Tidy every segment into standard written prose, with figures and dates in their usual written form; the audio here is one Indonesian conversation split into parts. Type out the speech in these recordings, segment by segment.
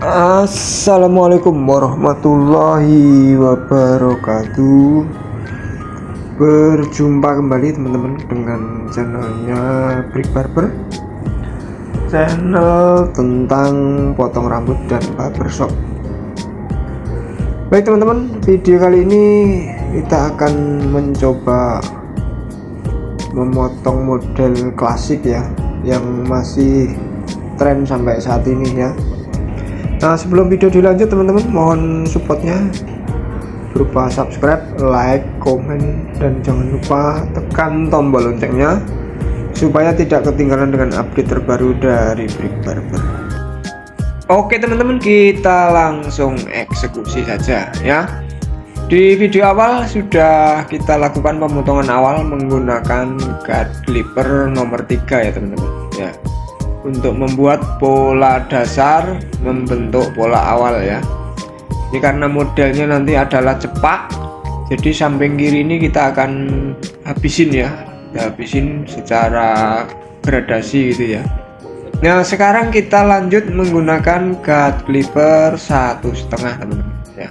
Assalamualaikum warahmatullahi wabarakatuh. Berjumpa kembali teman-teman dengan channelnya Brick Barber, channel tentang potong rambut dan barbershop. Baik teman-teman, video kali ini kita akan mencoba memotong model klasik ya, yang masih tren sampai saat ini ya. Nah, sebelum video dilanjut teman-teman, mohon supportnya berupa subscribe, like, komen, dan jangan lupa tekan tombol loncengnya supaya tidak ketinggalan dengan update terbaru dari Brick Barber. Oke teman-teman, kita langsung eksekusi saja ya. Di video awal sudah kita lakukan pemotongan awal menggunakan guard clipper nomor 3 ya teman-teman ya, untuk membuat pola dasar membentuk pola awal ya. Ini karena modelnya nanti adalah cepak, jadi samping kiri ini kita akan habisin ya, habisin secara gradasi gitu ya. Nah sekarang kita lanjut menggunakan guard clipper 1,5 teman-teman ya,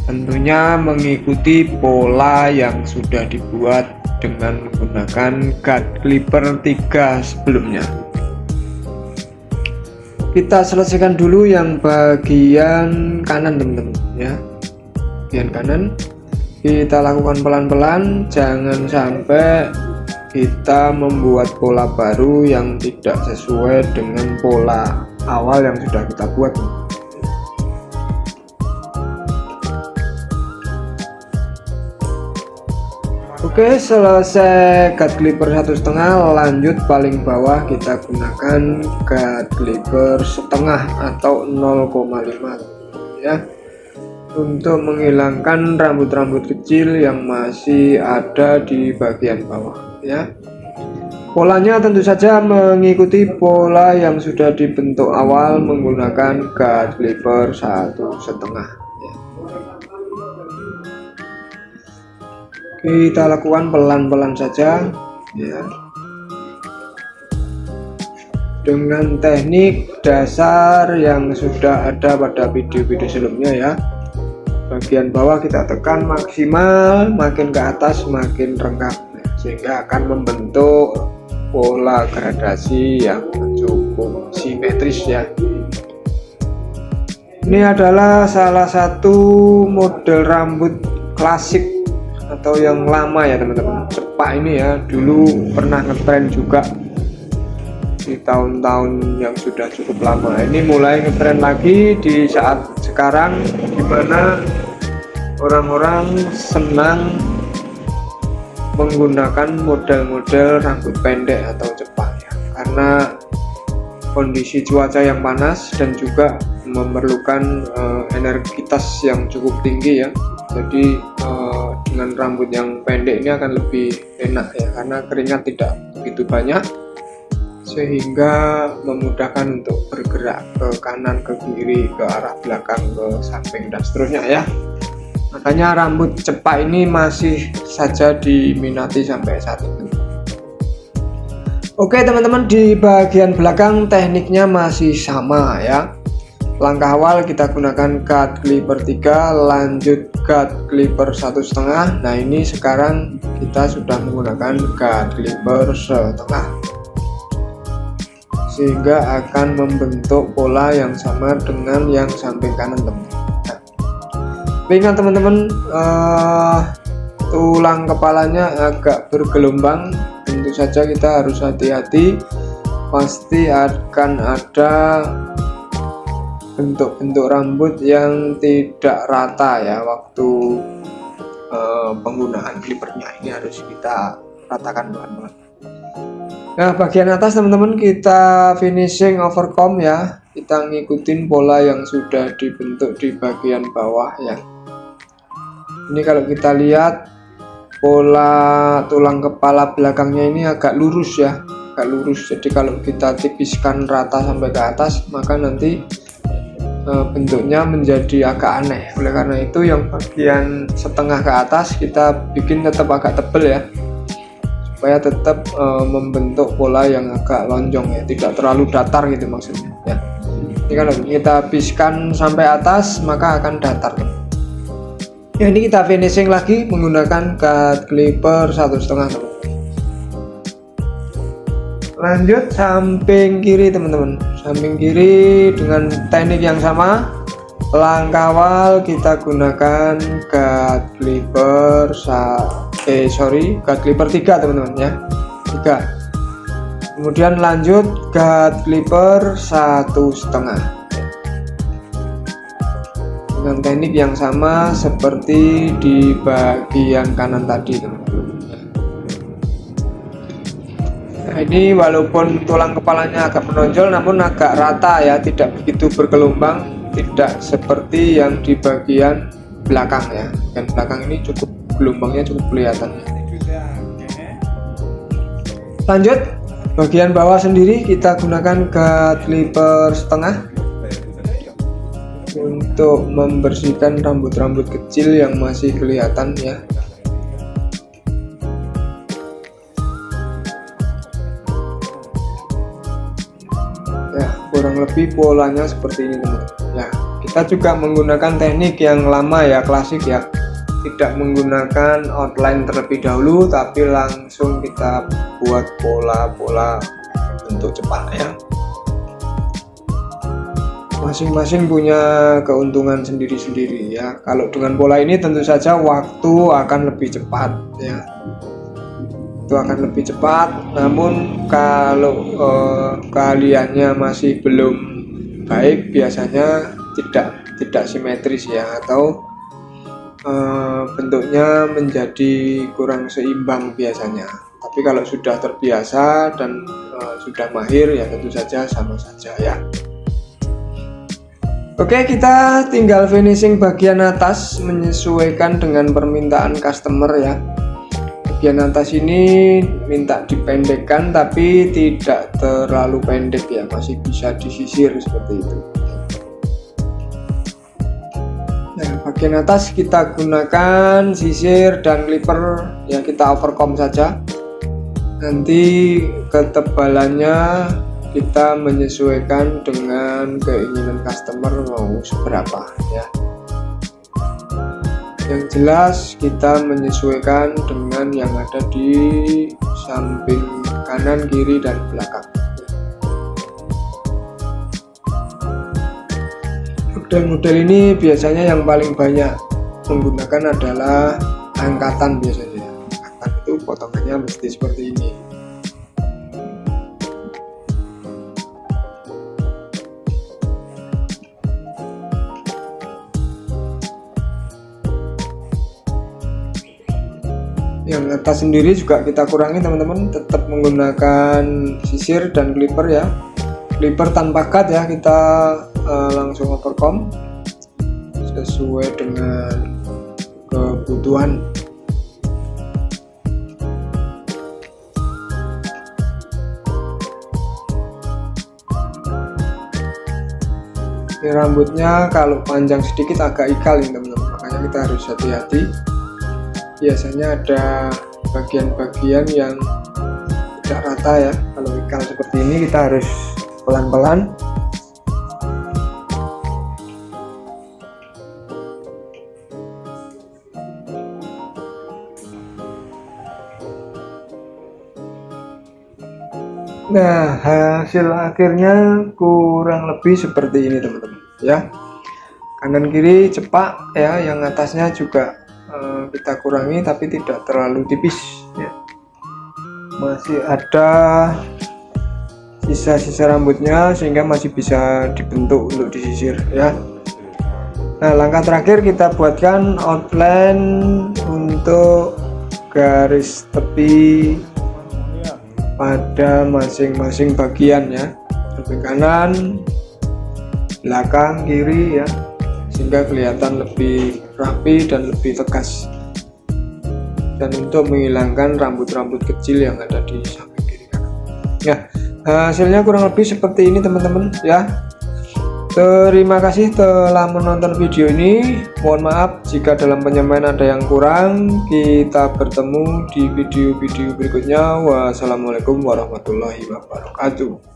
tentunya mengikuti pola yang sudah dibuat dengan menggunakan guard clipper 3 sebelumnya. Kita selesaikan dulu yang bagian kanan teman-teman ya. Bagian kanan kita lakukan pelan-pelan, jangan sampai kita membuat pola baru yang tidak sesuai dengan pola awal yang sudah kita buat. Oke, selesai guard clipper 1,5, lanjut paling bawah kita gunakan guard clipper setengah atau 0,5 ya, untuk menghilangkan rambut-rambut kecil yang masih ada di bagian bawah ya. Polanya tentu saja mengikuti pola yang sudah dibentuk awal menggunakan guard clipper 1,5 ya. Kita lakukan pelan-pelan saja ya, dengan teknik dasar yang sudah ada pada video-video sebelumnya ya. Bagian bawah kita tekan maksimal, makin ke atas makin renggang sehingga akan membentuk pola gradasi yang cukup simetris ya. Ini adalah salah satu model rambut klasik atau yang lama ya teman-teman, cepak ini ya, dulu pernah ngetren juga di tahun-tahun yang sudah cukup lama. Ini mulai ngetren lagi di saat sekarang, dimana orang-orang senang menggunakan model-model rambut pendek atau cepak ya, karena kondisi cuaca yang panas dan juga memerlukan energitas yang cukup tinggi ya. Jadi dengan rambut yang pendek ini akan lebih enak ya, karena keringat tidak begitu banyak sehingga memudahkan untuk bergerak ke kanan, ke kiri, ke arah belakang, ke samping dan seterusnya ya. Makanya rambut cepak ini masih saja diminati sampai saat ini. Oke teman-teman, di bagian belakang tekniknya masih sama ya. Langkah awal kita gunakan guard clipper 3, lanjut guard clipper 1,5. Nah ini sekarang kita sudah menggunakan guard clipper setengah, sehingga akan membentuk pola yang sama dengan yang samping kanan teman-teman. Ingat teman-teman, tulang kepalanya agak bergelombang, tentu saja kita harus hati-hati, pasti akan ada bentuk-bentuk rambut yang tidak rata ya waktu penggunaan clippernya. Ini harus kita ratakan pelan-pelan. Nah bagian atas teman-teman kita finishing overcomb ya, kita ngikutin pola yang sudah dibentuk di bagian bawah ya. Ini kalau kita lihat pola tulang kepala belakangnya ini agak lurus ya, agak lurus. Jadi kalau kita tipiskan rata sampai ke atas, maka nanti bentuknya menjadi agak aneh. Oleh karena itu yang bagian setengah ke atas kita bikin tetap agak tebal ya, supaya tetap membentuk pola yang agak lonjong ya, tidak terlalu datar gitu maksudnya ya. Ini kalau kita habiskan sampai atas maka akan datar. Ya, ini kita finishing lagi menggunakan cut clipper 1,5. Lanjut samping kiri teman-teman, samping kiri dengan teknik yang sama. Langkah awal kita gunakan cut clipper cut clipper 3 teman-teman ya, 3. Kemudian lanjut cut clipper 1,5 dengan teknik yang sama seperti di bagian kanan tadi teman-teman. Nah, ini walaupun tulang kepalanya agak menonjol namun agak rata ya, tidak begitu bergelombang, tidak seperti yang di bagian belakang ya. Dan belakang ini cukup gelombangnya cukup kelihatan. Lanjut bagian bawah sendiri kita gunakan cut clipper 1/2 untuk membersihkan rambut-rambut kecil yang masih kelihatan ya. Ya, kurang lebih polanya seperti ini teman-teman. Ya, kita juga menggunakan teknik yang lama ya, klasik ya. Tidak menggunakan outline terlebih dahulu, tapi langsung kita buat pola-pola bentuk cepat ya. Masing-masing punya keuntungan sendiri-sendiri ya. Kalau dengan pola ini tentu saja waktu akan lebih cepat ya. Itu akan lebih cepat. Namun kalau keahliannya masih belum baik, biasanya tidak simetris ya, atau bentuknya menjadi kurang seimbang biasanya. Tapi kalau sudah terbiasa dan sudah mahir ya tentu saja sama saja ya. Oke, kita tinggal finishing bagian atas menyesuaikan dengan permintaan customer ya. Bagian atas ini minta dipendekkan tapi tidak terlalu pendek ya, masih bisa disisir seperti itu. Nah, bagian atas kita gunakan sisir dan clipper ya, kita overcomb saja. Nanti ketebalannya kita menyesuaikan dengan keinginan customer mau seberapa ya. Yang jelas kita menyesuaikan dengan yang ada di samping kanan, kiri, dan belakang. Model-model ini biasanya yang paling banyak menggunakan adalah angkatan biasanya. Angkatan itu potongannya mesti seperti ini. Yang atas sendiri juga kita kurangi teman-teman, tetap menggunakan sisir dan clipper ya. Clipper tanpa cut ya, kita langsung overcomb sesuai dengan kebutuhan. Ini rambutnya kalau panjang sedikit agak ikal ini teman-teman, makanya kita harus hati-hati. Biasanya ada bagian-bagian yang tidak rata ya. Kalau ikal seperti ini kita harus pelan-pelan. Nah, hasil akhirnya kurang lebih seperti ini teman-teman ya. Kanan kiri cepak ya, yang atasnya juga kita kurangi tapi tidak terlalu tipis ya. Masih ada sisa-sisa rambutnya sehingga masih bisa dibentuk untuk disisir ya. Nah, langkah terakhir kita buatkan outline untuk garis tepi pada masing-masing bagian ya, samping kanan, belakang, kiri ya, sehingga kelihatan lebih rapi dan lebih tegas, dan untuk menghilangkan rambut-rambut kecil yang ada di samping kiri kanan ya. Hasilnya kurang lebih seperti ini teman-teman ya. Terima kasih telah menonton video ini. Mohon maaf jika dalam penyampaian ada yang kurang. Kita bertemu di video-video berikutnya. Wassalamualaikum warahmatullahi wabarakatuh.